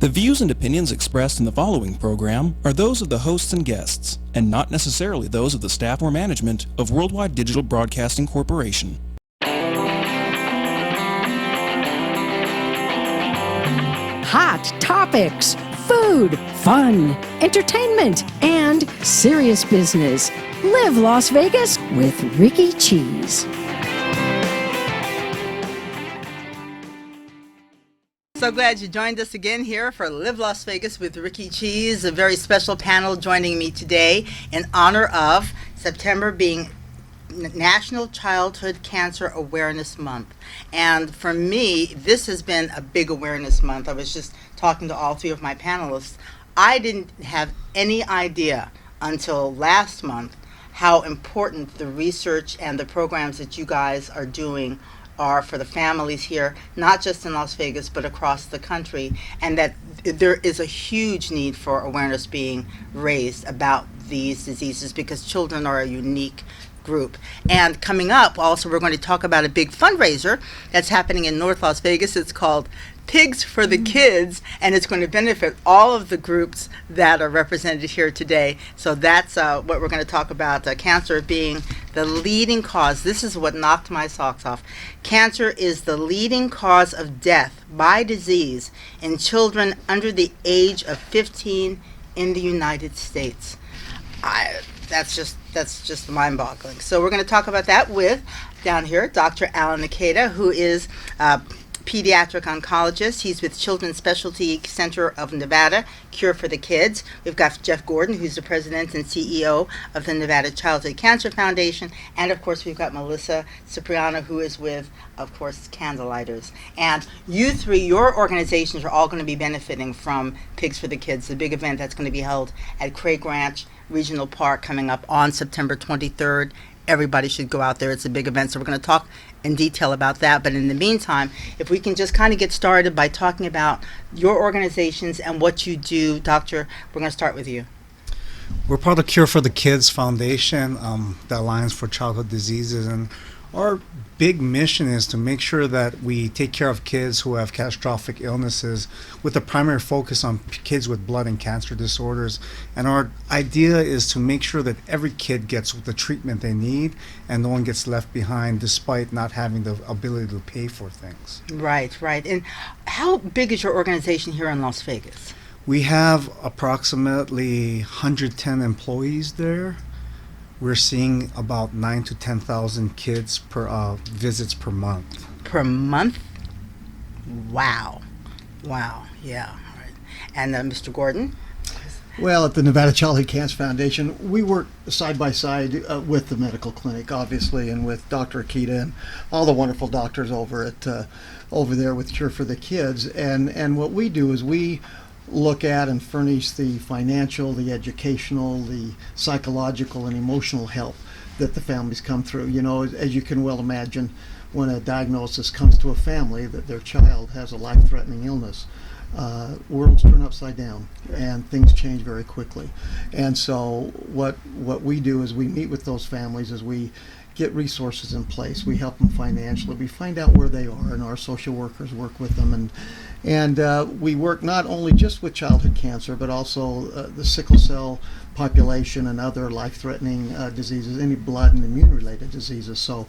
The views and opinions expressed in the following program are those of the hosts and guests, and not necessarily those of the staff or management of Worldwide Digital Broadcasting Corporation. Hot topics, food, fun, entertainment, and serious business. Live Las Vegas with Rikki Cheese. So glad you joined us again here for Live Las Vegas with Rikki Cheese, a very special panel joining me today in honor of September being National Childhood Cancer Awareness Month. And for me, this has been a big awareness month. I was just talking to all three of my panelists. I didn't have any idea until last month how important the research and the programs that you guys are doing are for the families here, not just in Las Vegas, but across the country, and that there is a huge need for awareness being raised about these diseases because children are a unique group. And coming up, also, we're going to talk about a big fundraiser that's happening in North Las Vegas. It's called Pigs for the Kids, and it's going to benefit all of the groups that are represented here today. So that's what we're going to talk about, cancer being the leading cause. This is what knocked my socks off. Cancer is the leading cause of death by disease in children under the age of 15 in the United States. That's just mind-boggling. So we're going to talk about that with, down here, Dr. Alan Nakeda, who is pediatric oncologist. He's with Children's Specialty Center of Nevada, Cure for the Kids. We've got Jeff Gordon, who's the president and CEO of the Nevada Childhood Cancer Foundation. And, of course, we've got Melissa Cipriano, who is with, of course, Candlelighters. And you three, your organizations are all going to be benefiting from Pigs for the Kids, the big event that's going to be held at Craig Ranch Regional Park coming up on September 23rd. Everybody should go out there. It's a big event, so we're going to talk in detail about that. But in the meantime, if we can just kind of get started by talking about your organizations and what you do. Doctor, we're going to start with you. We're part of Cure for the Kids Foundation, the Alliance for Childhood Diseases, and our big mission is to make sure that we take care of kids who have catastrophic illnesses with a primary focus on kids with blood and cancer disorders. And our idea is to make sure that every kid gets the treatment they need and no one gets left behind despite not having the ability to pay for things. Right. And how big is your organization here in Las Vegas? We have approximately 110 employees there. We're seeing about 9,000 to 10,000 kids per visits per month. Per month? Wow. Yeah. All right. And Mr. Gordon? Well, at the Nevada Childhood Cancer Foundation, we work side by side with the medical clinic, obviously, and with Dr. Akita and all the wonderful doctors over there with Cure for the Kids. And what we do is we look at and furnish the financial, the educational, the psychological, and emotional help that the families come through. You know, as you can well imagine, when a diagnosis comes to a family that their child has a life-threatening illness, worlds turn upside down and things change very quickly. And so what we do is we meet with those families as we get resources in place. We help them financially. We find out where they are, and our social workers work with them. And we work not only just with childhood cancer, but also the sickle cell population and other life-threatening diseases, any blood and immune-related diseases. So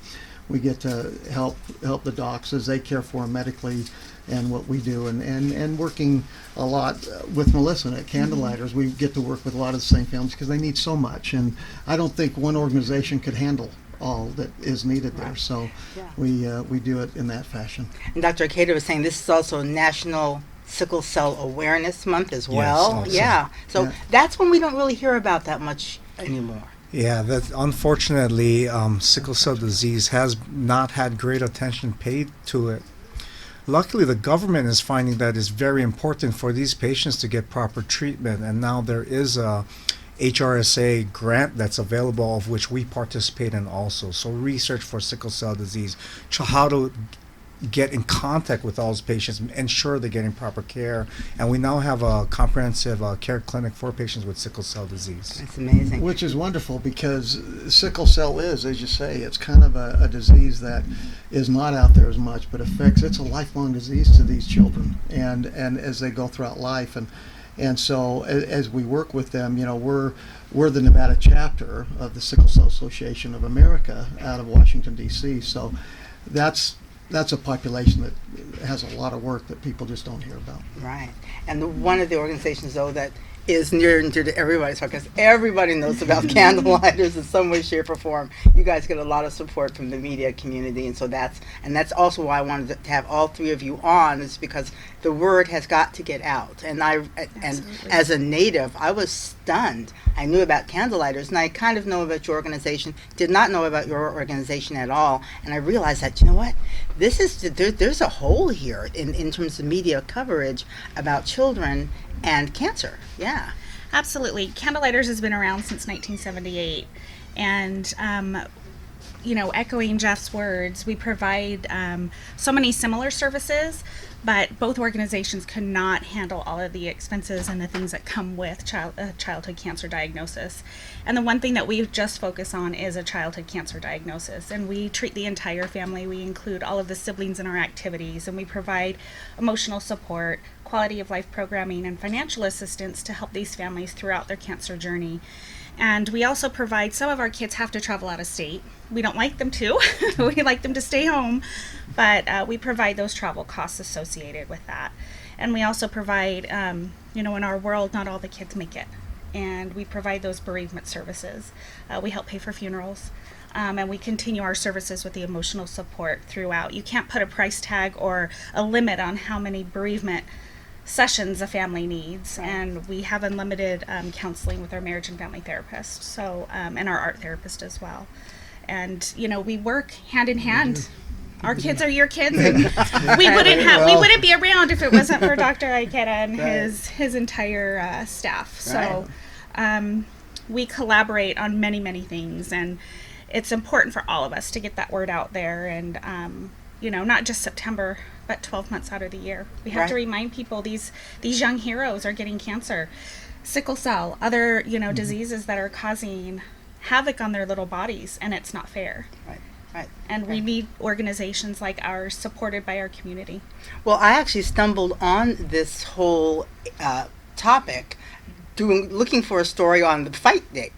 we get to help the docs as they care for them medically and what we do. And working a lot with Melissa at Candlelighters, we get to work with a lot of the same families because they need so much. And I don't think one organization could handle all that is needed there. So yeah. We do it in that fashion. And Dr. Akita was saying this is also National Sickle Cell Awareness Month as well. Yes, yeah. So that's when we don't really hear about that much anymore. Yeah, that unfortunately, sickle cell disease has not had great attention paid to it. Luckily, the government is finding that it's very important for these patients to get proper treatment, and now there is a HRSA grant that's available, of which we participate in also. So research for sickle cell disease, how to get in contact with all those patients, ensure they're getting proper care. And we now have a comprehensive care clinic for patients with sickle cell disease. That's amazing. Which is wonderful because sickle cell is, as you say, it's kind of a disease that is not out there as much, but it's a lifelong disease to these children, and as they go throughout life, and so as we work with them, we're the Nevada chapter of the Sickle Cell Association of America out of Washington D.C. So that's a population that has a lot of work that people just don't hear about. Right. And one of the organizations, though, that is near and dear to everybody's heart, because everybody knows about Candlelighters in some way, shape, or form. You guys get a lot of support from the media community, and so that's also why I wanted to have all three of you on, is because the word has got to get out. And as a native, I was stunned. I knew about Candlelighters, and I kind of know about your organization, did not know about your organization at all, and I realized that, you know what, there's a hole here in terms of media coverage about children and cancer. Yeah. Absolutely. Candlelighters has been around since 1978. And, echoing Jeff's words, we provide so many similar services, but both organizations could not handle all of the expenses and the things that come with childhood cancer diagnosis. And the one thing that we just focus on is a childhood cancer diagnosis. And we treat the entire family. We include all of the siblings in our activities, and we provide emotional support, quality of life programming, and financial assistance to help these families throughout their cancer journey. And we also provide, some of our kids have to travel out of state. We don't like them to. We like them to stay home, but we provide those travel costs associated with that. And we also provide, in our world, not all the kids make it. And we provide those bereavement services. We help pay for funerals. And we continue our services with the emotional support throughout. You can't put a price tag or a limit on how many bereavement sessions a family needs, and we have unlimited counseling with our marriage and family therapist, so and our art therapist as well. And we work hand in hand. Our kids are your kids, and we wouldn't be around if it wasn't for Dr. Ikeda and his entire staff. So we collaborate on many things, and it's important for all of us to get that word out there, and not just September, but 12 months out of the year. We have to remind people these young heroes are getting cancer, sickle cell, other diseases that are causing havoc on their little bodies, and it's not fair. Right. And we need organizations like ours supported by our community. Well, I actually stumbled on this whole topic looking for a story on the fight day,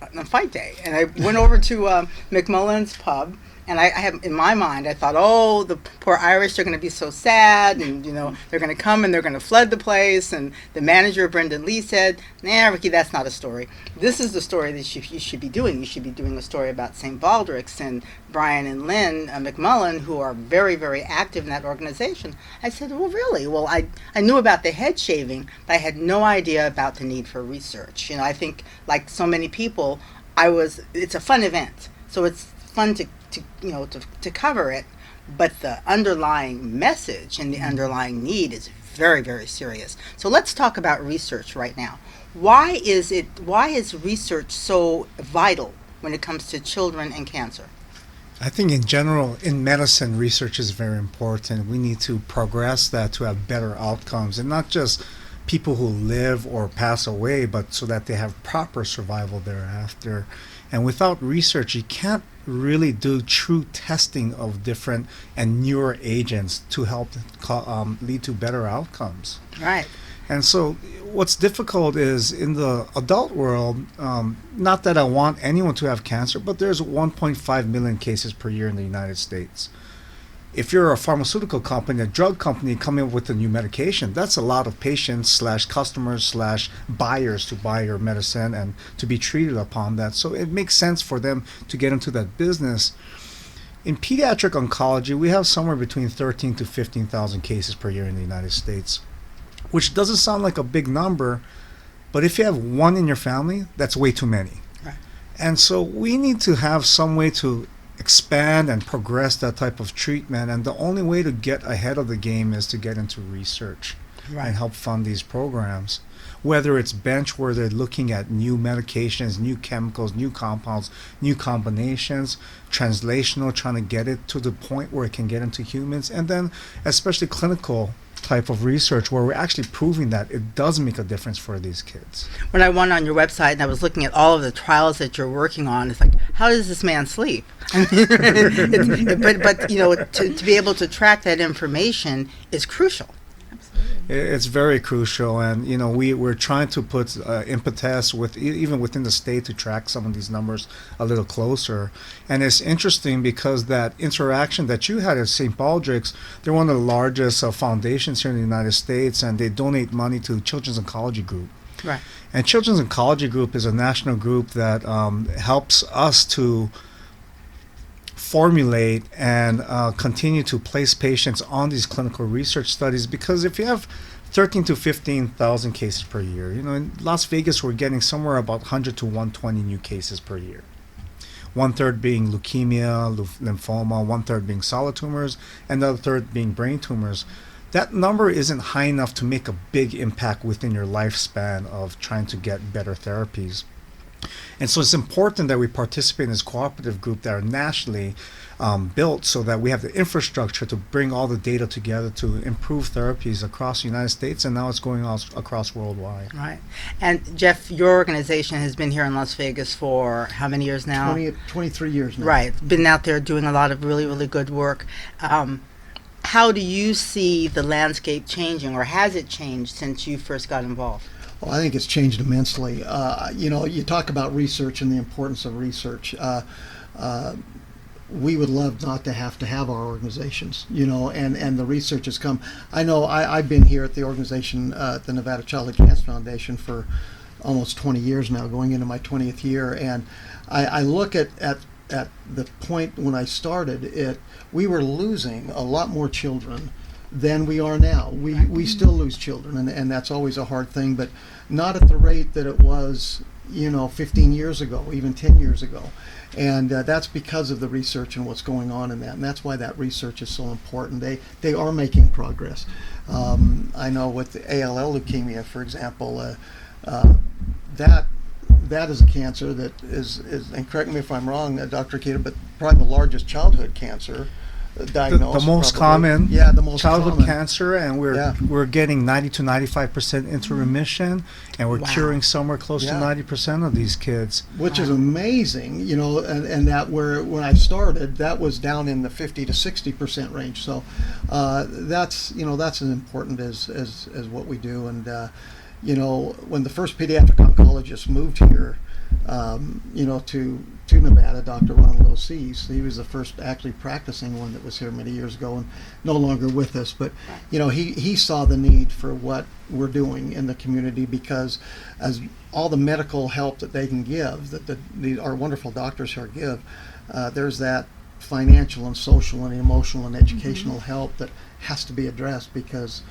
and I went over to McMullen's Pub. And I have, in my mind, I thought, oh, the poor Irish are going to be so sad, and they're going to come and they're going to flood the place. And the manager, Brendan Lee, said, "Nah, Rikki, that's not a story. This is the story that you should be doing. You should be doing a story about St. Baldrick's and Brian and Lynn McMullen, who are very, very active in that organization." I said, "Well, really? Well, I knew about the head shaving, but I had no idea about the need for research. I think, like so many people, it's a fun event, so it's fun to cover it, but the underlying message and the underlying need is very, very serious. So let's talk about research right now. Why is research so vital when it comes to children and cancer? I think in general, in medicine, research is very important. We need to progress that to have better outcomes, and not just people who live or pass away, but so that they have proper survival thereafter. And without research, you can't really do true testing of different and newer agents to help lead to better outcomes. Right. And so what's difficult is in the adult world, not that I want anyone to have cancer, but there's 1.5 million cases per year in the United States. If you're a pharmaceutical company, a drug company coming up with a new medication, that's a lot of patients / customers / buyers to buy your medicine and to be treated upon that. So it makes sense for them to get into that business. In pediatric oncology, we have somewhere between 13 to 15,000 cases per year in the United States, which doesn't sound like a big number, but if you have one in your family, that's way too many. Right. And so we need to have some way to expand and progress that type of treatment, and the only way to get ahead of the game is to get into research. and help fund these programs. Whether it's bench, where they're looking at new medications, new chemicals, new compounds, new combinations, translational, trying to get it to the point where it can get into humans, and then especially clinical type of research where we're actually proving that it does make a difference for these kids. When I went on your website and I was looking at all of the trials that you're working on, it's like, how does this man sleep? but to be able to track that information is crucial. It's very crucial, and we're trying to put impetus even within the state to track some of these numbers a little closer. And it's interesting because that interaction that you had at St. Baldrick's, they're one of the largest foundations here in the United States, and they donate money to Children's Oncology Group. Right. And Children's Oncology Group is a national group that helps us to formulate and continue to place patients on these clinical research studies, because if you have 13 to 15,000 cases per year, in Las Vegas we're getting somewhere about 100 to 120 new cases per year. 1/3 being leukemia, lymphoma, 1/3 being solid tumors, and the other third being brain tumors. That number isn't high enough to make a big impact within your lifespan of trying to get better therapies. And so it's important that we participate in this cooperative group that are nationally built, so that we have the infrastructure to bring all the data together to improve therapies across the United States, and now it's going on across worldwide. Right. And Jeff, your organization has been here in Las Vegas for how many years now? 23 years now. Right. Been out there doing a lot of really, really good work. How do you see the landscape changing, or has it changed since you first got involved? Well, I think it's changed immensely. You talk about research and the importance of research. We would love not to have our organizations, and the research has come. I know I've been here at the organization, the Nevada Childhood Cancer Foundation, for almost 20 years now, going into my 20th year, and I look at the point when I started, we were losing a lot more children than we are now. We still lose children, and that's always a hard thing, but not at the rate that it was 15 years ago, even 10 years ago. And that's because of the research and what's going on in that, and that's why that research is so important. They are making progress. I know with the ALL leukemia, for example, that is a cancer that is, and correct me if I'm wrong, Dr. Akita, but probably the largest childhood cancer diagnosed. The most probably. common the most childhood common cancer, and we're getting 90 to 95% into remission, and we're curing somewhere close to 90% of these kids, which is amazing. And that when I started, that was down in the 50 to 60% range. So that's as important as what we do. And when the first pediatric oncologist moved here, to Nevada, Dr. Ronald O'Sees, he was the first actually practicing one that was here many years ago and no longer with us. But he saw the need for what we're doing in the community, because as all the medical help that they can give, that our wonderful doctors here give, there's that financial and social and emotional and educational help that has to be addressed, because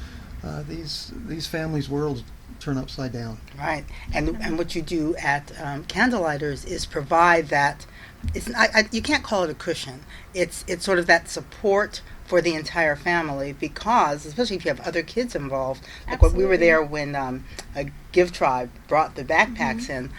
these families' worlds turn upside down. Right. And what you do at Candlelighters is provide that. It's not, you can't call it a cushion. It's sort of that support for the entire family, because especially if you have other kids involved, like when we were there when a Give Tribe brought the backpacks in.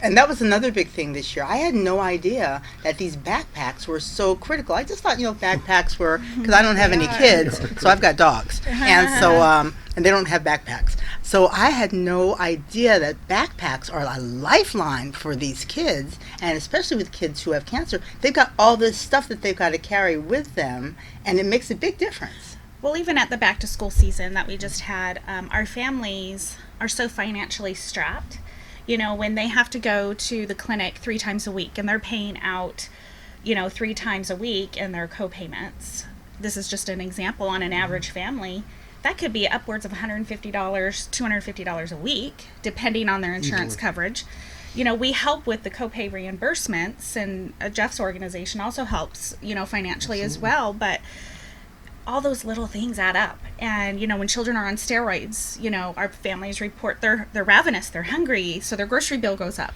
And that was another big thing this year. I had no idea that these backpacks were so critical. I just thought, backpacks were, because I don't have any kids, so I've got dogs. And so, and they don't have backpacks. So I had no idea that backpacks are a lifeline for these kids, and especially with kids who have cancer. They've got all this stuff that they've got to carry with them, and it makes a big difference. Well, even at the back to school season that we just had, our families are so financially strapped. When they have to go to the clinic 3 times a week and they're paying out, 3 times a week in their co-payments. This is just an example on an average family. That could be upwards of $150, $250 a week, depending on their insurance coverage. We help with the co-pay reimbursements, and Jeff's organization also helps, financially as well. But all those little things add up. And, when children are on steroids, our families report they're ravenous, they're hungry, so their grocery bill goes up.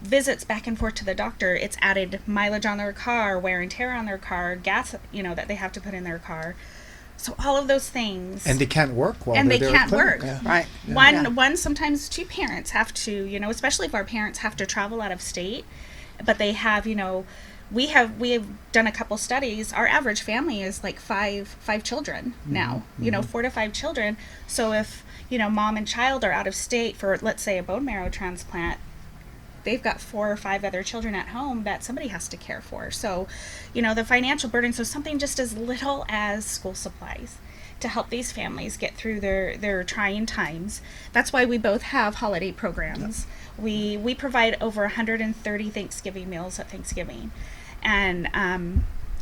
Visits back and forth to the doctor, it's added mileage on their car, wear and tear on their car, gas, that they have to put in their car. So all of those things. And they can't work while And they're they there at can't clinic. work. Right. One sometimes two parents have to, especially if our parents have to travel out of state, but they have, we have done a couple studies. Our average family is like five children now, 4 to 5 children. So if, mom and child are out of state for, let's say, a bone marrow transplant, they've got 4 or 5 other children at home that somebody has to care for. So, the financial burden, so something just as little as school supplies to help these families get through their trying times. That's why we both have holiday programs. Yep. We provide over 130 Thanksgiving meals at Thanksgiving. And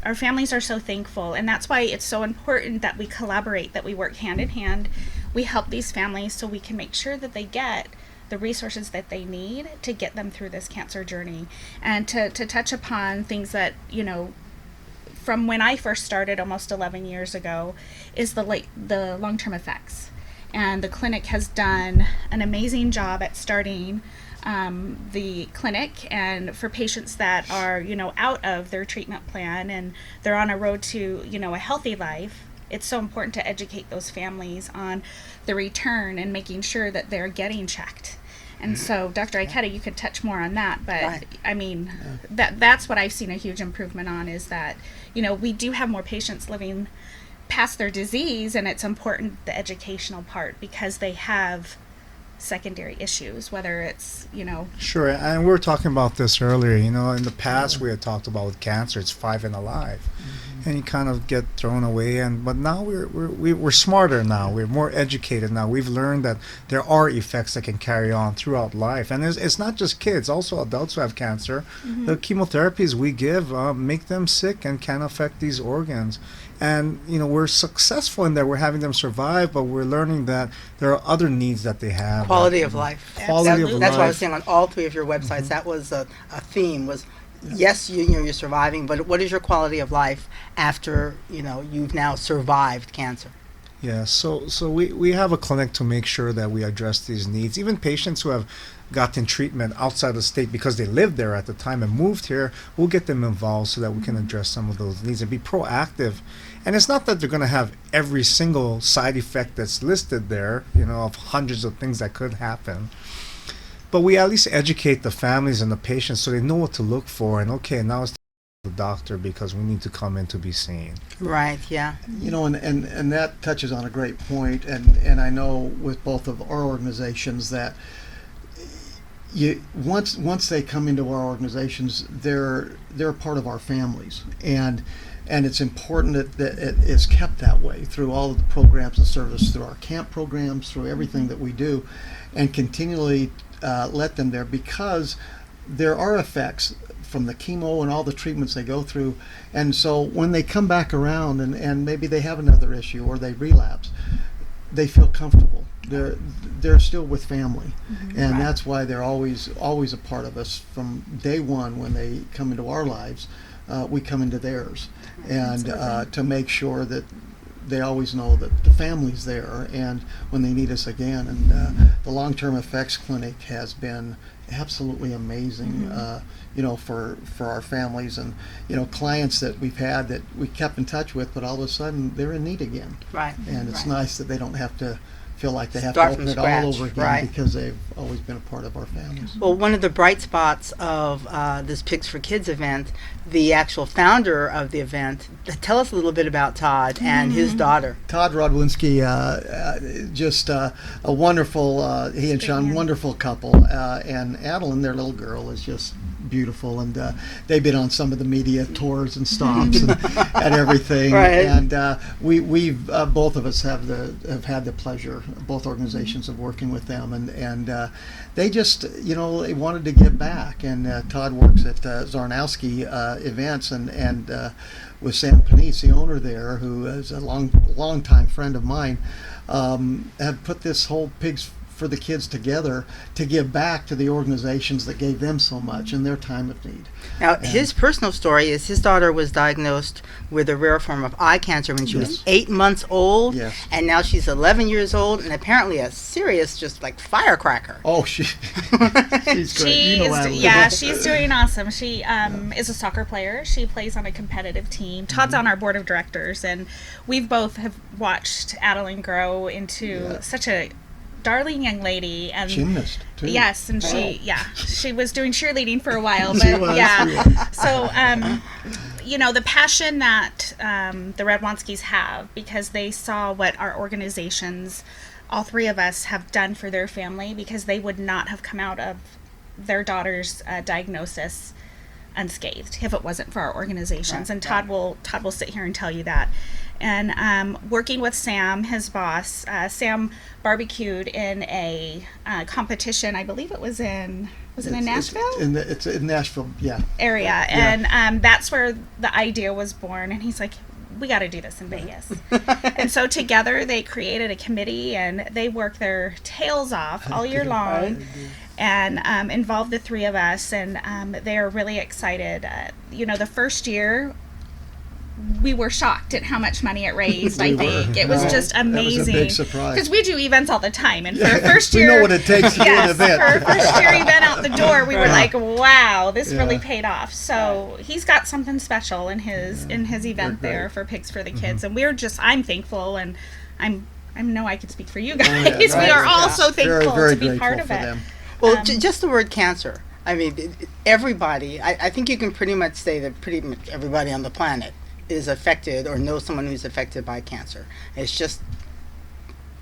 our families are so thankful. And that's why it's so important that we collaborate, that we work hand in hand. We help these families so we can make sure that they get the resources that they need to get them through this cancer journey, and to touch upon things that, from when I first started almost 11 years ago, is the long-term effects. And the clinic has done an amazing job at starting the clinic, and for patients that are, out of their treatment plan and they're on a road to, a healthy life. It's so important to educate those families on the return and making sure that they're getting checked. And so, Dr. Ikeda, you could touch more on that, but Right. I mean, that's what I've seen a huge improvement on, is that, we do have more patients living past their disease, and it's important, the educational part, because they have secondary issues, whether it's, Sure, and we were talking about this earlier. In the past we had talked about with cancer, it's 5 and alive, and you kind of get thrown away. But now we're smarter now. We're more educated now. We've learned that there are effects that can carry on throughout life, and it's not just kids, also adults who have cancer. The chemotherapies we give make them sick and can affect these organs. And we're successful in that. We're having them survive, but we're learning that there are other needs that they have. Quality of life. Quality of life. That's what I was saying on all 3 of your websites. That was a theme. Was yes, you're surviving, but what is your quality of life after you've now survived cancer? Yeah, so we have a clinic to make sure that we address these needs. Even patients who have gotten treatment outside the state because they lived there at the time and moved here, we'll get them involved so that we can address some of those needs and be proactive. And it's not that they're going to have every single side effect that's listed there, of hundreds of things that could happen. But we at least educate the families and the patients so they know what to look for. And okay, now it's the doctor because we need to come in to be seen. Right, yeah. And that touches on a great point. And I know with both of our organizations that once they come into our organizations, they're part of our families. And it's important that it is kept that way through all of the programs and service, through our camp programs, through everything that we do, and continually let them there, because there are effects from the chemo and all the treatments they go through. And so when they come back around and maybe they have another issue or they relapse, they feel comfortable. They're still with family, and that's why they're always a part of us from day one. When they come into our lives, we come into theirs, and to make sure that they always know that the family's there and when they need us again. And the long-term effects clinic has been absolutely amazing, for our families and clients that we've had that we kept in touch with, but all of a sudden they're in need again. Right. And it's nice that they don't have to feel like they have Start to open from it scratch, all over again, right. because they've always been a part of our families. Well, one of the bright spots of this Pigs for Kids event, the actual founder of the event, tell us a little bit about Todd and his daughter. Todd Rodwinski, just a wonderful, he and Sean, wonderful couple. And Adeline, their little girl, is just beautiful. And they've been on some of the media tours and stops and everything. Right. And we've both of us have had the pleasure, both organizations, of working with them. And they just, they wanted to give back. And Todd works at Zarnowski events and with Sam Panisse, the owner there, who is a long time friend of mine, have put this whole Pigs for the kids together to give back to the organizations that gave them so much in their time of need. Now, his personal story is his daughter was diagnosed with a rare form of eye cancer when she was 8 months old, Yes. and now she's 11 years old, and apparently a serious, just like firecracker. Oh, she's great. She You know is, Adeline. yeah, she's doing awesome. She is a soccer player. She plays on a competitive team. Todd's on our board of directors, and we've both have watched Adeline grow into such a darling young lady. And Gymnast, too. yes, and she was doing cheerleading for a while, She but was, yeah. So, you know, the passion that the Redwanskis have, because they saw what our organizations, all three of us, have done for their family, because they would not have come out of their daughter's diagnosis unscathed if it wasn't for our organizations. And Todd will sit here and tell you that. And working with Sam, his boss, Sam barbecued in a competition. I believe it was in Nashville? It's in Nashville, yeah. Area. And that's where the idea was born. And he's like, we got to do this in Vegas. And so together they created a committee, and they work their tails off all year long and involved the three of us. And they are really excited. You know, the first year, we were shocked at how much money it raised. I think it was just amazing. That was a big surprise. Because we do events all the time, and for a first year, we know what it takes to do an event. For a first year event out the door, we were like, "Wow, this really paid off." So he's got something special in his event there for Pigs for the Kids, and I'm thankful, and I know I could speak for you guys. We are all so thankful very to be part of grateful for it. them. Well, just the word cancer. I mean, everybody, I think you can pretty much say that pretty much everybody on the planet is affected or knows someone who's affected by cancer. It's just,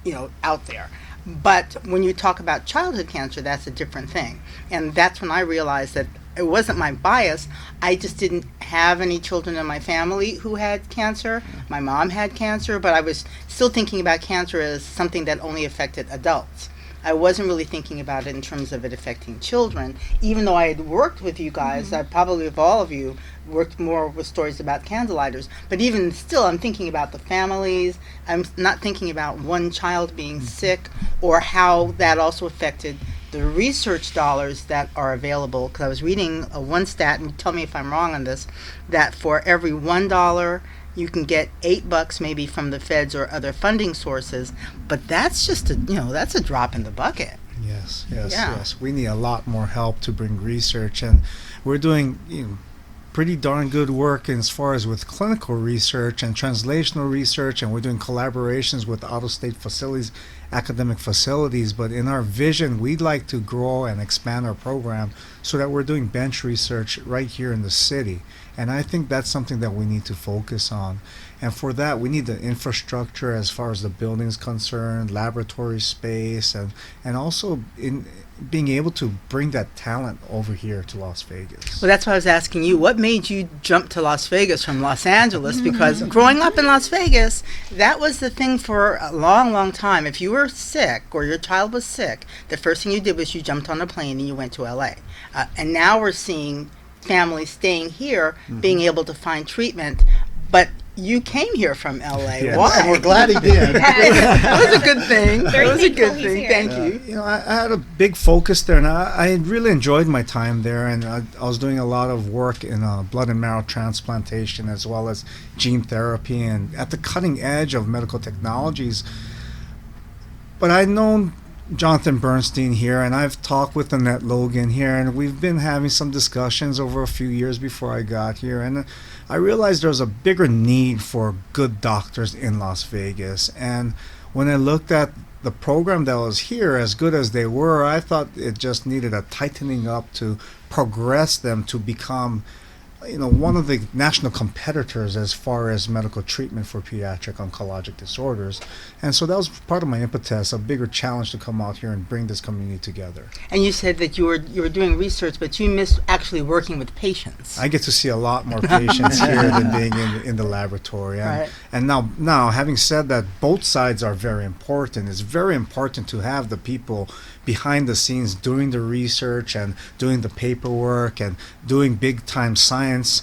you know, out there. But when you talk about childhood cancer, that's a different thing. And that's when I realized that it wasn't my bias. I just didn't have any children in my family who had cancer. My mom had cancer, but I was still thinking about cancer as something that only affected adults. I wasn't really thinking about it in terms of it affecting children, even though I had worked with you guys. I probably, with all of you, worked more with stories about Candlelighters. But even still, I'm thinking about the families. I'm not thinking about one child being sick or how that also affected the research dollars that are available. Because I was reading one stat, and tell me if I'm wrong on this, that for every $1, you can get $8 maybe from the feds or other funding sources, but that's just that's a drop in the bucket. Yes. We need a lot more help to bring research, and we're doing pretty darn good work as far as with clinical research and translational research, and we're doing collaborations with out-of-state facilities, academic facilities. But in our vision, we'd like to grow and expand our program so that we're doing bench research right here in the city. And I think that's something that we need to focus on. And for that, we need the infrastructure as far as the building's concerned, laboratory space, and also in being able to bring that talent over here to Las Vegas. Well, that's why I was asking you, what made you jump to Las Vegas from Los Angeles? Because growing up in Las Vegas, that was the thing for a long, long time. If you were sick or your child was sick, the first thing you did was you jumped on a plane and you went to LA. And now we're seeing families staying here, being able to find treatment. But you came here from LA. Yes. Why? And we're glad he did. That was a good thing. Very That was a thankful good he's thing. here. Thank you. I had a big focus there, and I really enjoyed my time there. And I was doing a lot of work in blood and marrow transplantation, as well as gene therapy, and at the cutting edge of medical technologies. But I'd known Jonathan Bernstein here, and I've talked with Annette Logan here, and we've been having some discussions over a few years before I got here, and I realized there was a bigger need for good doctors in Las Vegas. And when I looked at the program that was here, as good as they were, I thought it just needed a tightening up to progress them to become one of the national competitors as far as medical treatment for pediatric oncologic disorders. And so that was part of my impetus, a bigger challenge to come out here and bring this community together. And you said that you were doing research, but you missed actually working with patients. I get to see a lot more patients here than being in the laboratory. And, Right. and now, having said that, both sides are very important. It's very important to have the people behind the scenes doing the research and doing the paperwork and doing big time science science,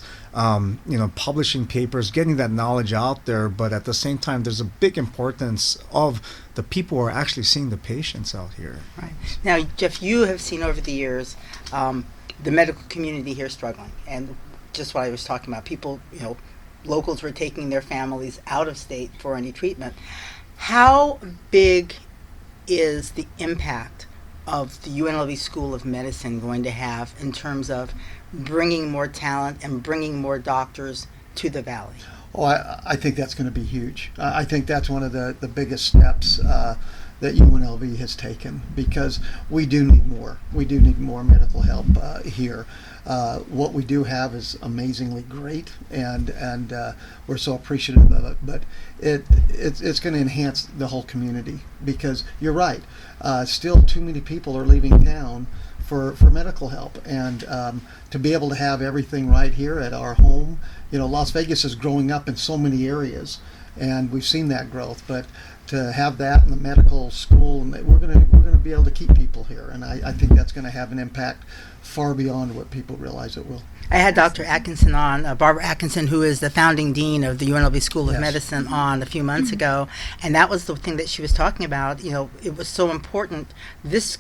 publishing papers, getting that knowledge out there. But at the same time, there's a big importance of the people who are actually seeing the patients out here. Right. Now, Jeff, you have seen over the years the medical community here struggling, and just what I was talking about, people, locals were taking their families out of state for any treatment. How big is the impact of the UNLV School of Medicine going to have in terms of bringing more talent and bringing more doctors to the Valley? Oh, I think that's going to be huge. I think that's one of the biggest steps that UNLV has taken, because we do need more. We do need more medical help here. What we do have is amazingly great, and we're so appreciative of it. But it's going to enhance the whole community, because you're right. Still, too many people are leaving town for medical help, and to be able to have everything right here at our home. Las Vegas is growing up in so many areas, and we've seen that growth. But to have that in the medical school, and we're going to be able to keep people here, and I think that's going to have an impact far beyond what people realize it will. I had Dr. Atkinson on, Barbara Atkinson, who is the founding dean of the UNLV School of Yes. Medicine, on a few months ago, and that was the thing that she was talking about. It was so important. This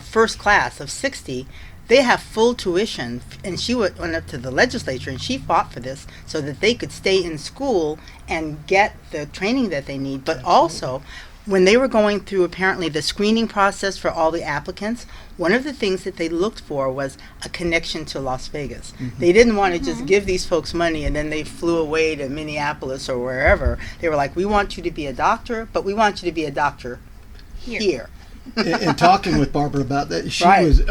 first class of 60, they have full tuition, and she went up to the legislature and she fought for this so that they could stay in school and get the training that they need. But also, when they were going through apparently the screening process for all the applicants, one of the things that they looked for was a connection to Las Vegas. They didn't want to just give these folks money and then they flew away to Minneapolis or wherever. They were like, we want you to be a doctor, but we want you to be a doctor here. In talking with Barbara about that, she Right. was,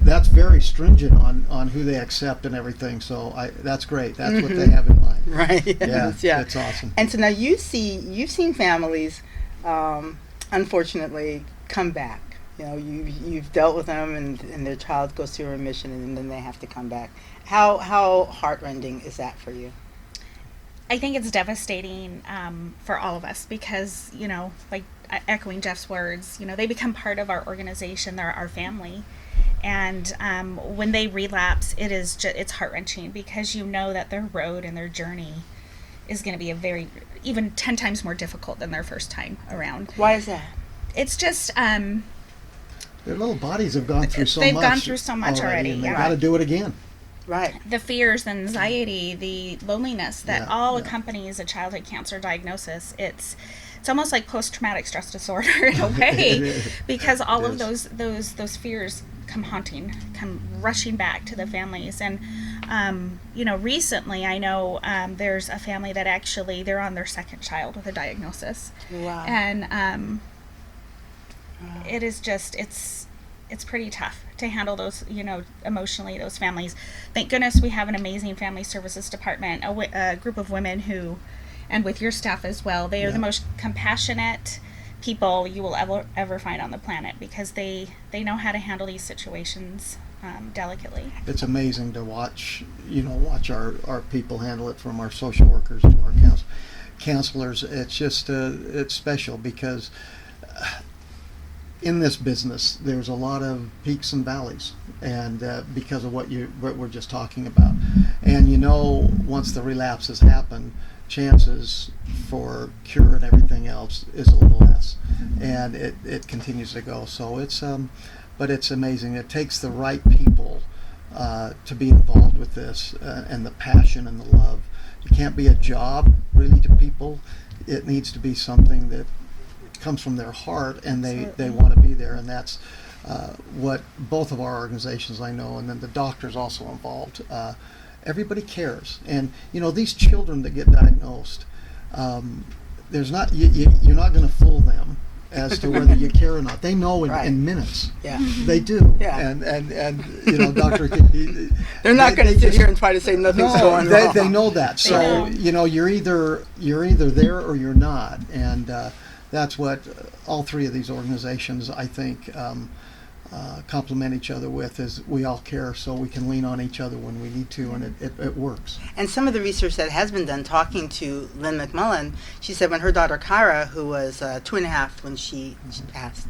that's very stringent on who they accept and everything. So that's great. That's what they have in mind. Right. Yeah, Yeah. that's awesome. And so now you've seen families, unfortunately, come back. You've dealt with them, and their child goes through remission, and then they have to come back. How heartrending is that for you? I think it's devastating for all of us, because, like echoing Jeff's words, they become part of our organization. They're our family. And when they relapse, it's heart-wrenching, because that their road and their journey is going to be even 10 times more difficult than their first time around. Why is that? It's just Their little bodies have gone through so much. They've gone through so much already, and they yeah. got to do it again. Right. the fears, the anxiety, the loneliness that all yeah. accompanies a childhood cancer diagnosis. It's almost like post-traumatic stress disorder in a way, because all of those fears come rushing back to the families. And recently I know there's a family that actually they're on their second child with a diagnosis. Wow. And it is just it's pretty tough to handle those, emotionally, those families. Thank goodness we have an amazing family services department, a group of women who, and with your staff as well, they are the most compassionate people you will ever find on the planet, because they know how to handle these situations delicately. It's amazing to watch our people handle it, from our social workers to our counselors. It's just it's special, because in this business there's a lot of peaks and valleys, and because of what we're just talking about. And once the relapse has happened, chances for cure and everything else is a little less, and it continues to go. So but it's amazing. It takes the right people to be involved with this, and the passion and the love. It can't be a job really to people. It needs to be something that comes from their heart, and they want to be there. And that's what both of our organizations, I know, and then the doctors also involved. Everybody cares. And these children that get diagnosed, there's not you're not going to fool them as to whether you care or not. They know in minutes. Yeah. They do. Yeah. And Dr. They're not going to sit here and try to say nothing's going wrong. They know that. So you're either there or you're not, and that's what all three of these organizations, I think, complement each other with, is we all care, so we can lean on each other when we need to, and it works. And some of the research that has been done, talking to Lynn McMullen, she said when her daughter Kyra, who was 2.5 when she passed,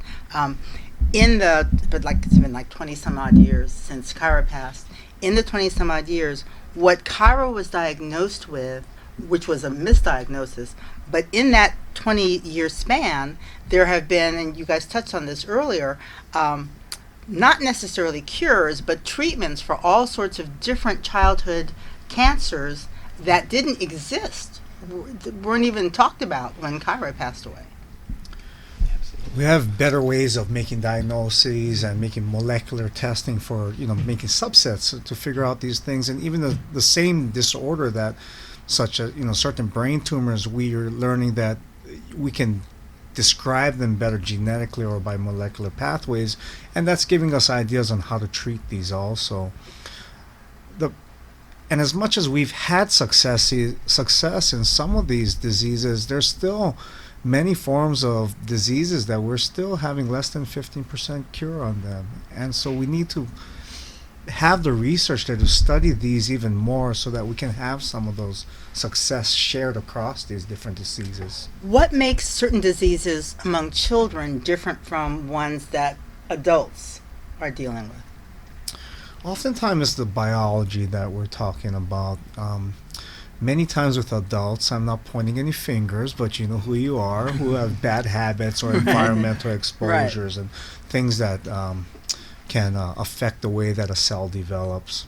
it's been like 20 some odd years since Kyra passed, in the 20 some odd years, what Kyra was diagnosed with, which was a misdiagnosis, but in that 20-year span, there have been, and you guys touched on this earlier, not necessarily cures, but treatments for all sorts of different childhood cancers that didn't exist, weren't even talked about when Kyra passed away. We have better ways of making diagnoses and making molecular testing for, making subsets to figure out these things. And even the same disorder that, such as, certain brain tumors, we are learning that we can describe them better genetically or by molecular pathways. And that's giving us ideas on how to treat these also. And as much as we've had success in some of these diseases, there's still many forms of diseases that we're still having less than 15% cure on them. And so we need to have the research there to study these even more so that we can have some of those success shared across these different diseases. What makes certain diseases among children different from ones that adults are dealing with? Oftentimes it's the biology that we're talking about. Many times with adults, I'm not pointing any fingers, but you know who you are, who have bad habits or environmental exposures and things that can affect the way that a cell develops.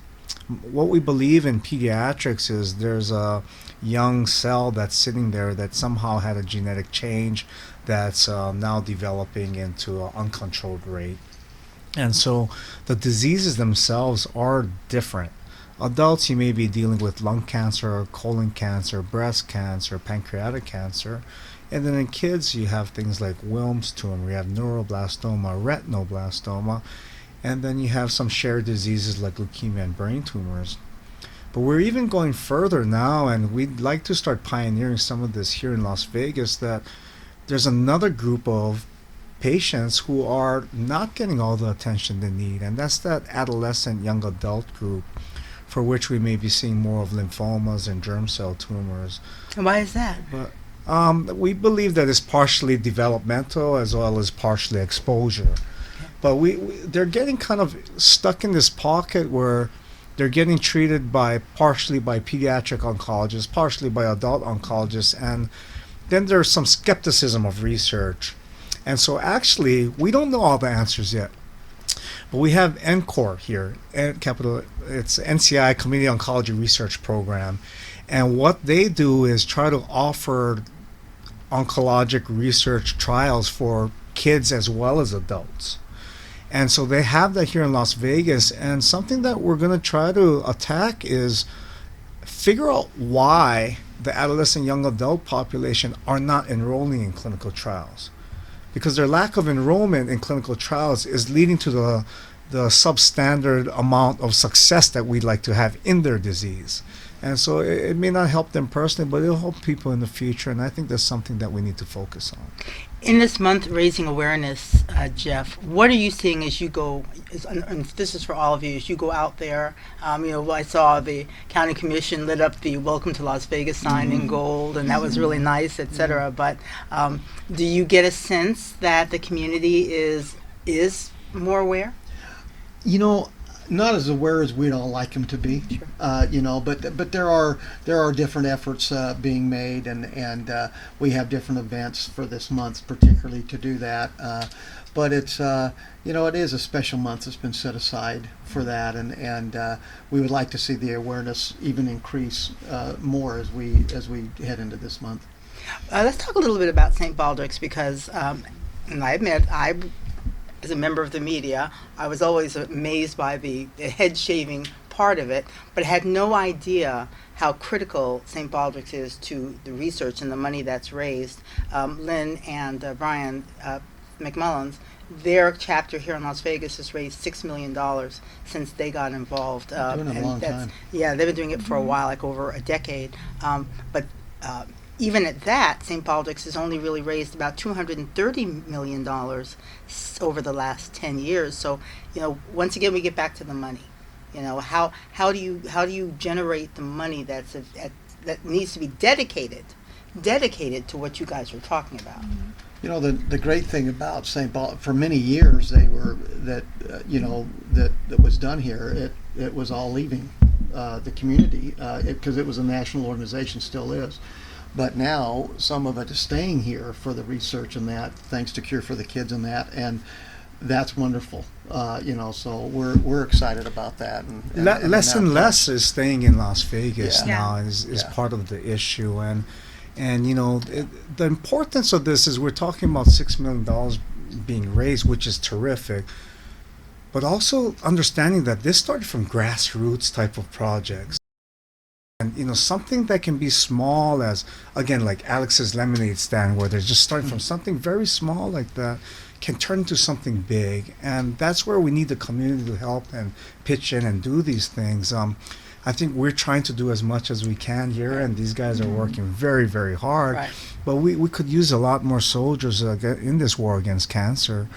What we believe in pediatrics is there's a young cell that's sitting there that somehow had a genetic change that's now developing into an uncontrolled rate. And so the diseases themselves are different. Adults, you may be dealing with lung cancer, colon cancer, breast cancer, pancreatic cancer. And then in kids, you have things like Wilms tumor, you have neuroblastoma, retinoblastoma, and then you have some shared diseases like leukemia and brain tumors. But we're even going further now, and we'd like to start pioneering some of this here in Las Vegas, that there's another group of patients who are not getting all the attention they need, and that's that adolescent young adult group, for which we may be seeing more of lymphomas and germ cell tumors. And why is that? But we believe that it's partially developmental as well as partially exposure. But they're getting kind of stuck in this pocket where they're getting treated partially by pediatric oncologists, partially by adult oncologists, and then there's some skepticism of research. And so actually, we don't know all the answers yet. But we have NCORE here, it's NCI Community Oncology Research Program. And what they do is try to offer oncologic research trials for kids as well as adults. And so they have that here in Las Vegas. And something that we're going to try to attack is figure out why the adolescent young adult population are not enrolling in clinical trials. Because their lack of enrollment in clinical trials is leading to the substandard amount of success that we'd like to have in their disease. And so it may not help them personally, but it'll help people in the future, and I think that's something that we need to focus on. In this month, raising awareness, Jeff, what are you seeing as you go, and this is for all of you, as you go out there? I saw the county commission lit up the Welcome to Las Vegas sign in gold, and that was really nice, et cetera. But do you get a sense that the community is more aware? Not as aware as we'd all like them to be, Sure. But there are different efforts being made, and we have different events for this month, particularly to do that. But it's it is a special month that's been set aside for that, and we would like to see the awareness even increase more as we head into this month. Let's talk a little bit about St. Baldrick's because, and I admit, as a member of the media, I was always amazed by the head shaving part of it, but had no idea how critical St. Baldrick's is to the research and the money that's raised. Lynn and Brian McMullins, their chapter here in Las Vegas has raised $6 million since they got involved. Doing it a long time. Yeah, they've been doing it for a while, like over a decade. But even at that, St. Baldrick's has only really raised about $230 million over the last 10 years. So, once again, we get back to the money. How do you generate the money that needs to be dedicated to what you guys are talking about? the great thing about St. Paul, for many years they were that was done here. It was all leaving the community because it was a national organization, still is. But now some of it is staying here for the research and that, thanks to Cure for the Kids and that, and that's wonderful. So we're excited about that. And less and less is staying in Las Vegas Yeah. now is part of the issue, and the importance of this is we're talking about $6 million being raised, which is terrific, but also understanding that this started from grassroots type of projects. And something that can be small as, again, like Alex's lemonade stand, where they're just starting from something very small like that, can turn into something big. And that's where we need the community to help and pitch in and do these things. I think we're trying to do as much as we can here, and these guys are working very, very hard. Right. But we could use a lot more soldiers in this war against cancer.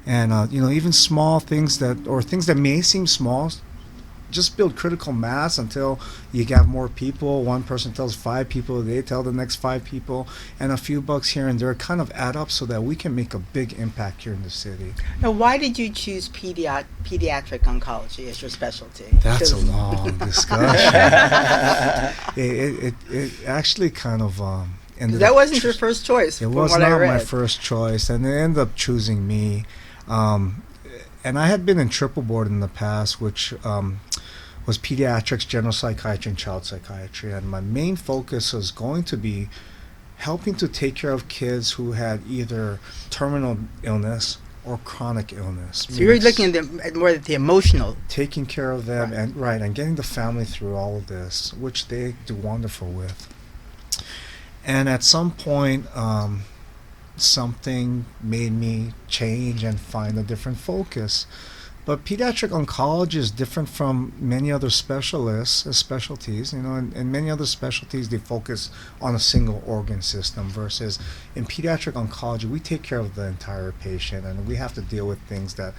And even small things that may seem small, just build critical mass until you got more people. One person tells 5 people, they tell the next 5 people, and a few bucks here and there kind of add up so that we can make a big impact here in the city. Now, why did you choose pediatric oncology as your specialty? That's a long discussion. it actually kind of ended That up wasn't your first choice. It from was what I not read. my first choice, and they ended up choosing me. And I had been in triple board in the past, which was pediatrics, general psychiatry, and child psychiatry. And my main focus was going to be helping to take care of kids who had either terminal illness or chronic illness. So you're looking at more at the emotional. Taking care of them and getting the family through all of this, which they do wonderful with. And at some point, something made me change and find a different focus. But pediatric oncology is different from many other specialties. In many other specialties, they focus on a single organ system, versus in pediatric oncology, we take care of the entire patient, and we have to deal with things that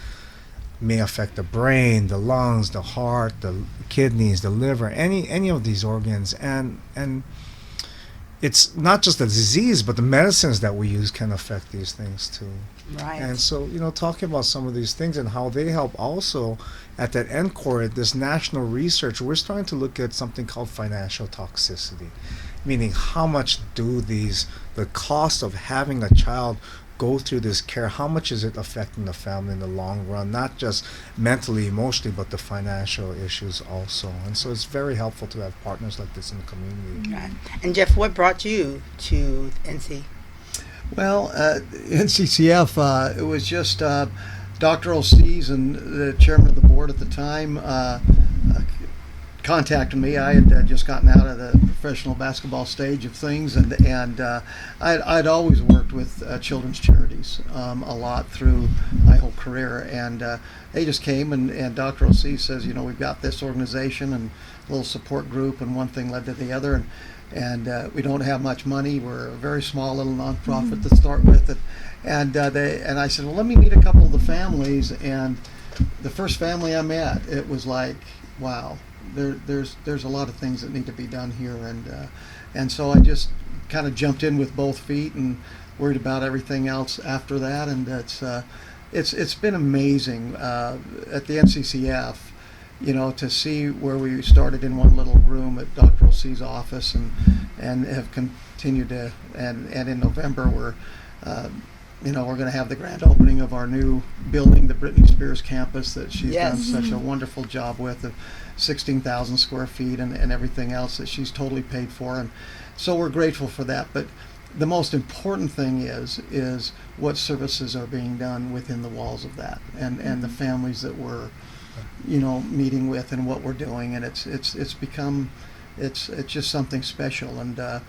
may affect the brain, the lungs, the heart, the kidneys, the liver, any of these organs. And it's not just the disease, but the medicines that we use can affect these things too. Right. And so, talking about some of these things and how they help also at that end core, this national research, we're starting to look at something called financial toxicity, meaning how much the cost of having a child go through this care, how much is it affecting the family in the long run, not just mentally, emotionally, but the financial issues also. And so it's very helpful to have partners like this in the community. Right. And Jeff, what brought you to NC? Well, NCCF, it was just Dr. O'Sees and the chairman of the board at the time contacted me. I had just gotten out of the professional basketball stage of things, and I'd always worked with children's charities a lot through my whole career, and they just came, and Dr. O'Sees says, we've got this organization and a little support group, and one thing led to the other, and we don't have much money. We're a very small little nonprofit to start with, and I said, well, let me meet a couple of the families. And the first family I met, it was like, wow, there's a lot of things that need to be done here, and so I just kind of jumped in with both feet and worried about everything else after that. And it's been amazing at the NCCF. To see where we started in one little room at Dr. O'Sees' office and have continued to, and in November we're going to have the grand opening of our new building, the Britney Spears campus that she's done such a wonderful job with, of 16,000 square feet and everything else that she's totally paid for. And so we're grateful for that. But the most important thing is what services are being done within the walls of that, and the families that we're meeting with, and what we're doing. And it's just something special, and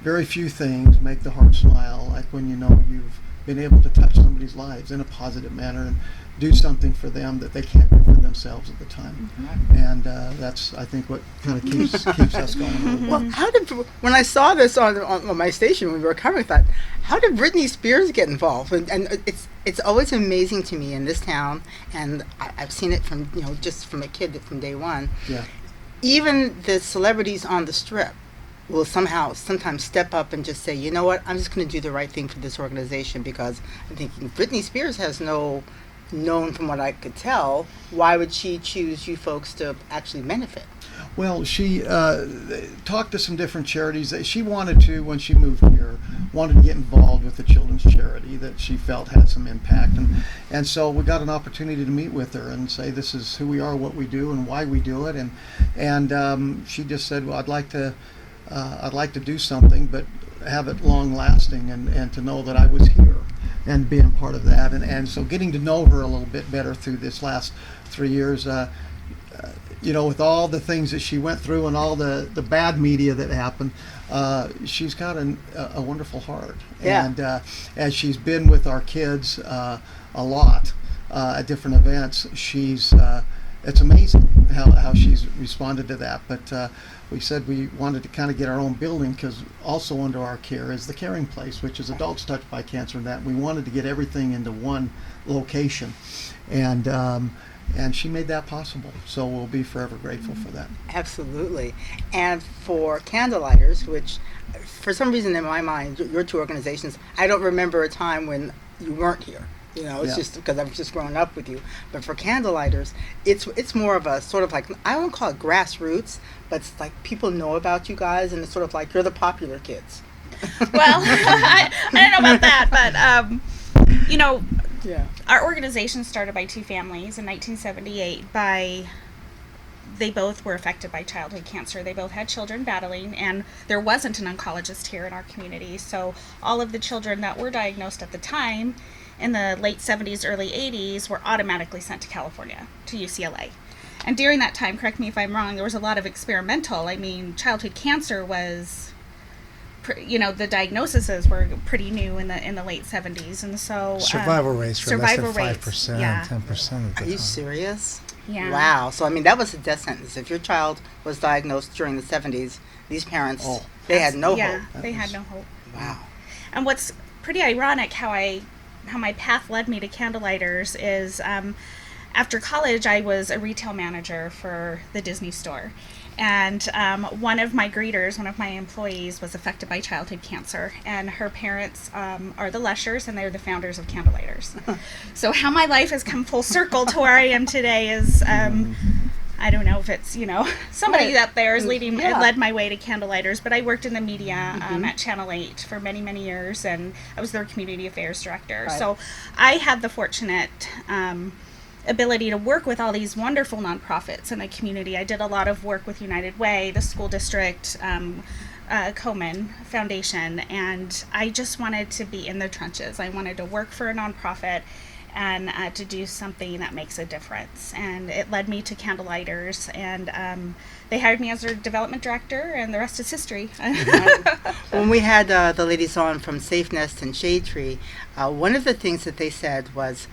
very few things make the heart smile like when you've been able to touch somebody's lives in a positive manner and do something for them that they can't do for themselves at the time. And that's, I think, what kind of keeps us going. Well, when I saw this on my station when we were covering that, how did Britney Spears get involved? And it's always amazing to me in this town, and I've seen it from just from a kid from day one. Yeah. Even the celebrities on the Strip will sometimes step up and just say, you know what, I'm just going to do the right thing for this organization, because I'm thinking Britney Spears has no known, from what I could tell, why would she choose you folks to actually benefit? Well, she talked to some different charities that she wanted to, when she moved here, wanted to get involved with the children's charity that she felt had some impact. And so we got an opportunity to meet with her and say, this is who we are, what we do, and why we do it. And she just said, well, I'd like to do something, but have it long lasting, and to know that I was here and being part of that. And so getting to know her a little bit better through this last 3 years, with all the things that she went through and all the bad media that happened, she's got a wonderful heart. Yeah. And as she's been with our kids a lot at different events, it's amazing how she's responded to that. But we said we wanted to kind of get our own building, because also under our care is the Caring Place, which is adults touched by cancer, and that we wanted to get everything into one location. And she made that possible. So we'll be forever grateful for that. Absolutely. And for Candlelighters, which for some reason in my mind, your two organizations, I don't remember a time when you weren't here. It's just because I've just grown up with you. But for Candlelighters, it's more of a sort of like, I won't call it grassroots, but it's like people know about you guys, and it's sort of like you're the popular kids. Well, I don't know about that, but Yeah. our organization started by two families in 1978. They both were affected by childhood cancer. They both had children battling, and there wasn't an oncologist here in our community. So all of the children that were diagnosed at the time, in the late 70s, early 80s, were automatically sent to California, to UCLA. And during that time, correct me if I'm wrong, there was a lot of experimental. I mean, childhood cancer was, the diagnoses were pretty new in the late 70s, and so Survival rates were less than 5%, yeah. 10% at the time. Are you serious? Yeah. Wow. So, I mean, that was a death sentence. If your child was diagnosed during the 70s, these parents, they had no yeah, hope. they had no hope. Wow. And what's pretty ironic, how my path led me to Candlelighters, is after college I was a retail manager for the Disney store, and one of my greeters, one of my employees, was affected by childhood cancer, and her parents are the Lushers, and they're the founders of Candlelighters. So how my life has come full circle to where I am today is I don't know if it's, somebody up there is led my way to Candlelighters, but I worked in the media at Channel 8 for many, many years, and I was their community affairs director. Right. So I had the fortunate ability to work with all these wonderful nonprofits in the community. I did a lot of work with United Way, the school district, Komen Foundation, and I just wanted to be in the trenches. I wanted to work for a nonprofit and to do something that makes a difference. And it led me to Candlelighters, and they hired me as their development director, and the rest is history. When we had the ladies on from Safe Nest and Shade Tree, one of the things that they said was,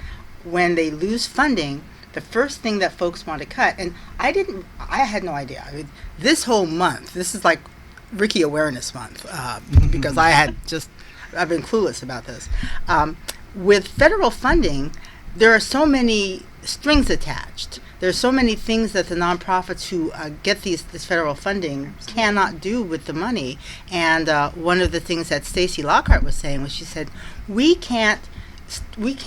when they lose funding, the first thing that folks want to cut, and I had no idea. I mean, this whole month, this is like Rikki Awareness Month, because I've been clueless about this. With federal funding, there are so many strings attached. There's so many things that the nonprofits who get this federal funding cannot do with the money. And one of the things that Stacy Lockhart was saying was, she said, we can't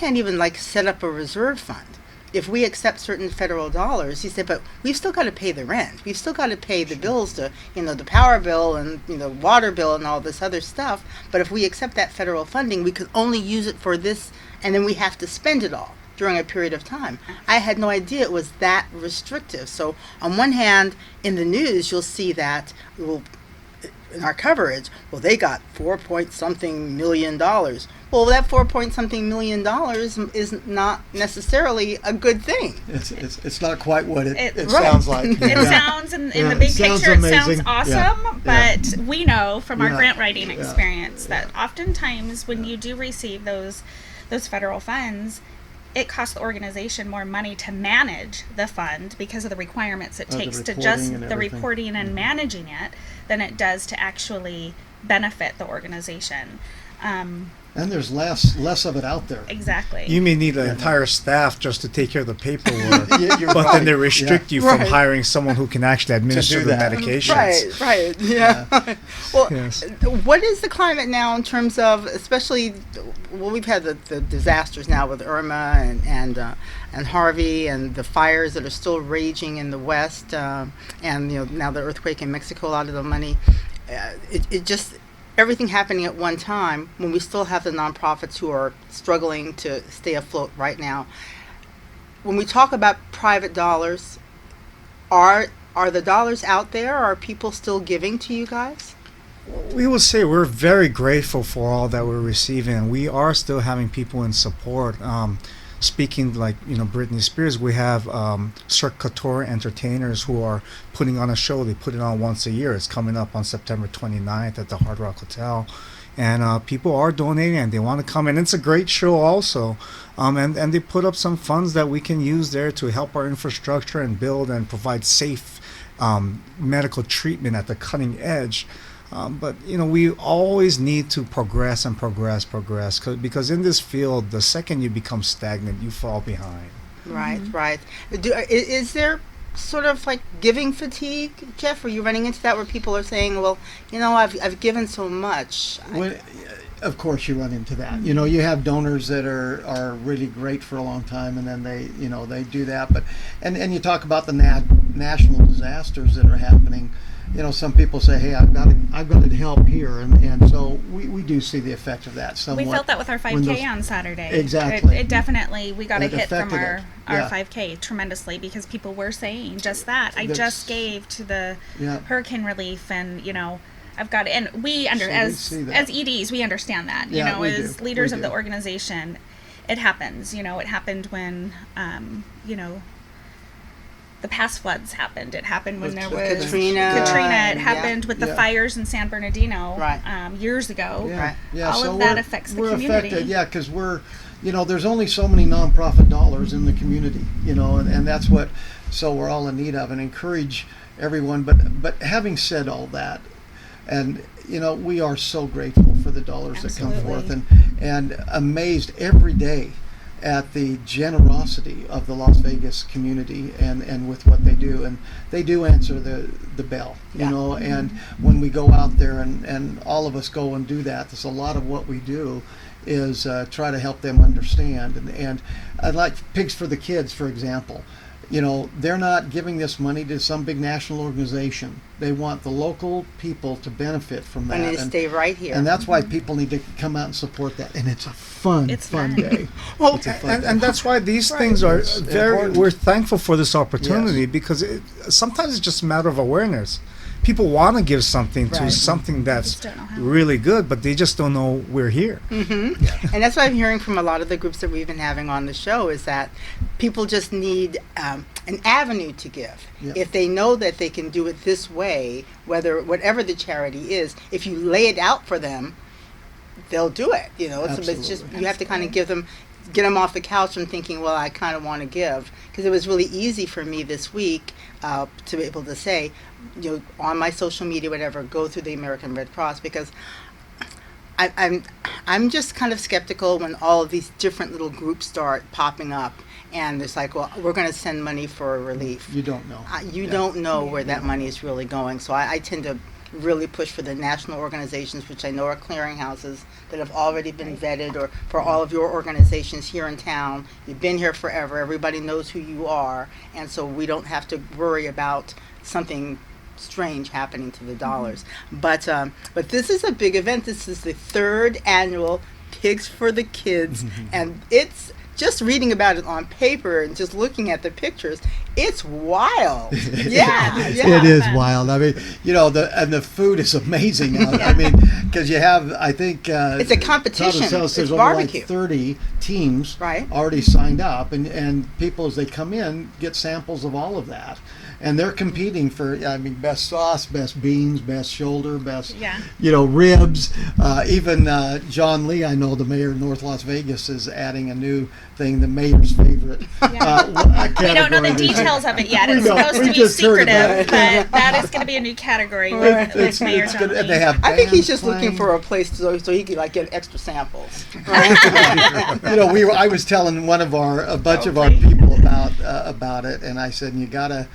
even set up a reserve fund. If we accept certain federal dollars, he said, but we've still got to pay the rent. We've still got to pay the bills to, the power bill and, water bill and all this other stuff. But if we accept that federal funding, we could only use it for this, and then we have to spend it all during a period of time. I had no idea it was that restrictive. So on one hand, in the news, you'll see that, in our coverage, they got $4-point-something million. Well, that $4-point-something million is not necessarily a good thing. It's not quite what it right. sounds like. It sounds, in the big picture, it sounds awesome, but we know from our grant writing experience that oftentimes when you do receive those federal funds, it costs the organization more money to manage the fund because of the requirements it takes to just the reporting and managing it than it does to actually benefit the organization. And there's less of it out there. Exactly. You may need an entire staff just to take care of the paperwork, but then they restrict you Right. from hiring someone who can actually administer do the that. medications. Right, yeah. Well, Yes. what is the climate now in terms of, especially, well, we've had the disasters now with Irma and Harvey and the fires that are still raging in the West, and now the earthquake in Mexico, a lot of the money. It just everything happening at one time when we still have the nonprofits who are struggling to stay afloat right now. When we talk about private dollars, are the dollars out there? Are people still giving to you guys? We will say we're very grateful for all that we're receiving. We are still having people in support. Speaking like Britney Spears, we have Cirque Couture entertainers who are putting on a show. They put it on once a year. It's coming up on September 29th at the Hard Rock Hotel, and people are donating and they want to come. And it's a great show also, and they put up some funds that we can use there to help our infrastructure and build and provide safe medical treatment at the cutting edge. But we always need to progress because in this field, the second you become stagnant, you fall behind. Right. Is there sort of like giving fatigue, Jeff? Are you running into that where people are saying, well, I've given so much? Of course you run into that. You have donors that are really great for a long time, and then they do that. But and you talk about the national disasters that are happening. Some people say, hey, I've got to help here, and so we do see the effect of that somewhat. We felt that with our 5K on Saturday. Exactly. It definitely, we got a hit from our Yeah. 5K tremendously because people were saying just that. I just gave to the hurricane relief, and I've got, and we as EDs, we understand that. As leaders of the organization, it happens. It happened when the past floods happened. It happened when there was Katrina. It happened with the fires in San Bernardino years ago. All of that affects the community. We're affected, because we're, there's only so many nonprofit dollars in the community, and that's what, so we're all in need of, and encourage everyone. But having said all that, and we are so grateful for the dollars that come forth, and amazed every day at the generosity of the Las Vegas community and with what they do. And they do answer the bell, and when we go out there and all of us go and do that, there's a lot of what we do is try to help them understand. And I like Pigs for the Kids, for example. They're not giving this money to some big national organization. They want the local people to benefit from that. And stay right here. And that's why people need to come out and support that. And it's a fun day. Well, and that's why these things are we're thankful for this opportunity because sometimes it's just a matter of awareness. People want to give something to something that's really good, but they just don't know we're here. And that's what I'm hearing from a lot of the groups that we've been having on the show is that people just need an avenue to give. If they know that they can do it this way, whatever the charity is, if you lay it out for them, they'll do it. It's just you have to kind of get them off the couch from thinking, well, I kind of want to give, because it was really easy for me this week to be able to say, on my social media, whatever, go through the American Red Cross, because I'm just kind of skeptical when all of these different little groups start popping up, and it's like, well, we're going to send money for relief. You don't know. You don't know where that money is really going. So I tend to really push for the national organizations, which I know are clearinghouses that have already been vetted, or for all of your organizations here in town. You've been here forever. Everybody knows who you are, and so we don't have to worry about something strange happening to the dollars. But this is a big event. This is the 3rd annual Pigs for the Kids, and it's just reading about it on paper and just looking at the pictures, it's wild. It is wild. I mean, the food is amazing. I mean, because you have, I think it's a competition. There's it's over barbecue. like 30 teams already signed up, and people as they come in get samples of all of that. And they're competing for, best sauce, best beans, best shoulder, best, ribs. Even John Lee, I know the mayor of North Las Vegas, is adding a new thing, the mayor's favorite. We don't know the details of it yet. It's supposed to be secretive, but that is going to be a new category with mayors only. They have I think he's bands just looking playing. for a place so he can like get extra samples. I was telling a bunch of our people about it, and I said, you gotta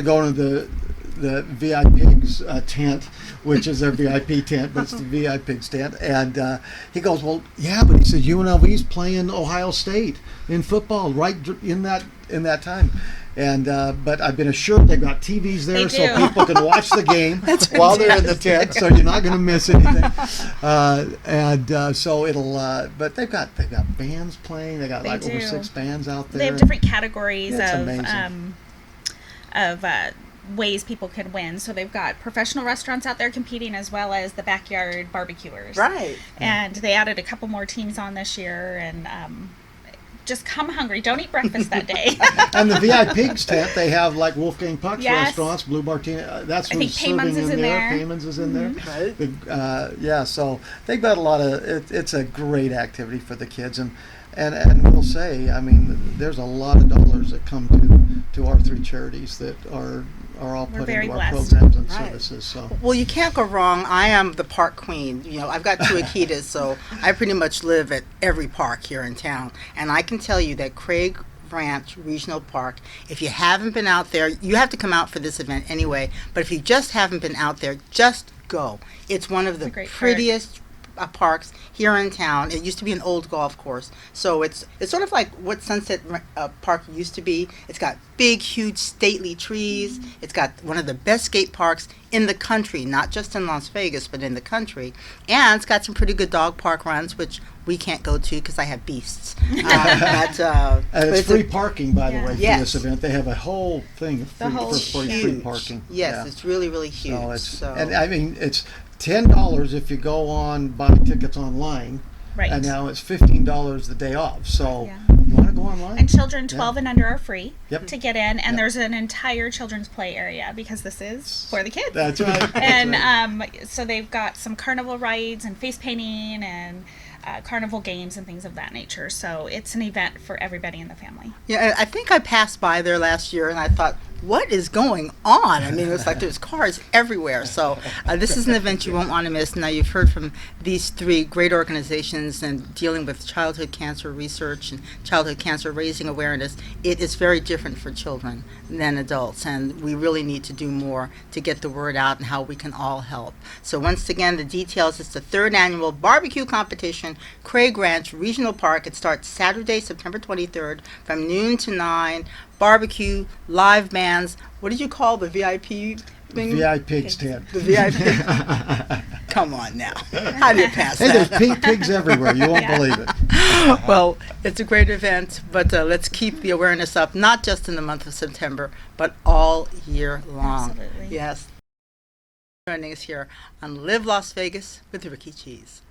go into the VI Pigs tent, which is their VIP tent, but it's the VI Pigs tent. And he goes, well, yeah, but he said UNLV's playing Ohio State in football right in that time. And but I've been assured they've got TVs there so people can watch the game while they're in the tent, so you're not going to miss anything. So it'll. But they've got bands playing. They got over 6 bands out there. They have different categories of ways people could win. So they've got professional restaurants out there competing, as well as the backyard barbecuers. Right. And they added a couple more teams on this year, and just come hungry. Don't eat breakfast that day. And the VI Pigs tent, they have like Wolfgang Puck's Yes. restaurants, Blue Martina. That's I think who's serving Paymans is in there. Paymans is in there. Right. So they've got a lot of. It's a great activity for the kids, and we'll say, I mean, there's a lot of dollars that come to our 3 charities that are all We're put very into our blessed. programs and Right. services. So. Well, you can't go wrong. I am the park queen. I've got 2 Akitas, so I pretty much live at every park here in town. And I can tell you that Craig Ranch Regional Park, if you haven't been out there, you have to come out for this event anyway, but if you just haven't been out there, just go. It's one of the great park. prettiest parks here in town. It used to be an old golf course, so it's sort of like what Sunset Park used to be. It's got big, huge, stately trees. It's got one of the best skate parks in the country, not just in Las Vegas, but in the country. And it's got some pretty good dog park runs, which we can't go to because I have beasts. And it's free parking, by the Yeah. way, for Yes. this event. They have a whole thing of The whole free huge. parking. Yes, Yeah. it's really, really huge. And I mean, it's $10 if you go on buy tickets online, Right. and now it's $15 the day off. So Yeah. you want to go online? And children 12 and under are free Yep. to get in, and Yep. there's an entire children's play area because this is for the kids. That's right. That's And right. so they've got some carnival rides and face painting and carnival games and things of that nature. So it's an event for everybody in the family. Yeah, I think I passed by there last year and I thought, what is going on? I mean, it's like there's cars everywhere. So this is an event you won't want to miss. Now, you've heard from these 3 great organizations and dealing with childhood cancer research and childhood cancer raising awareness. It is very different for children than adults, and we really need to do more to get the word out and how we can all help. So once again, the details, it's the 3rd annual barbecue competition, Craig Ranch Regional Park. It starts Saturday, September 23rd from noon to 9. Barbecue, live bands. What did you call the VIP thing? VI Pigs tent. The VIP. Come on now. How do you pass Hey, that? there's pink pigs everywhere. You won't believe it. Well, it's a great event, but let's keep the awareness up, not just in the month of September, but all year long. Absolutely. Yes. Joining us here on Live Las Vegas with Rikki Cheese.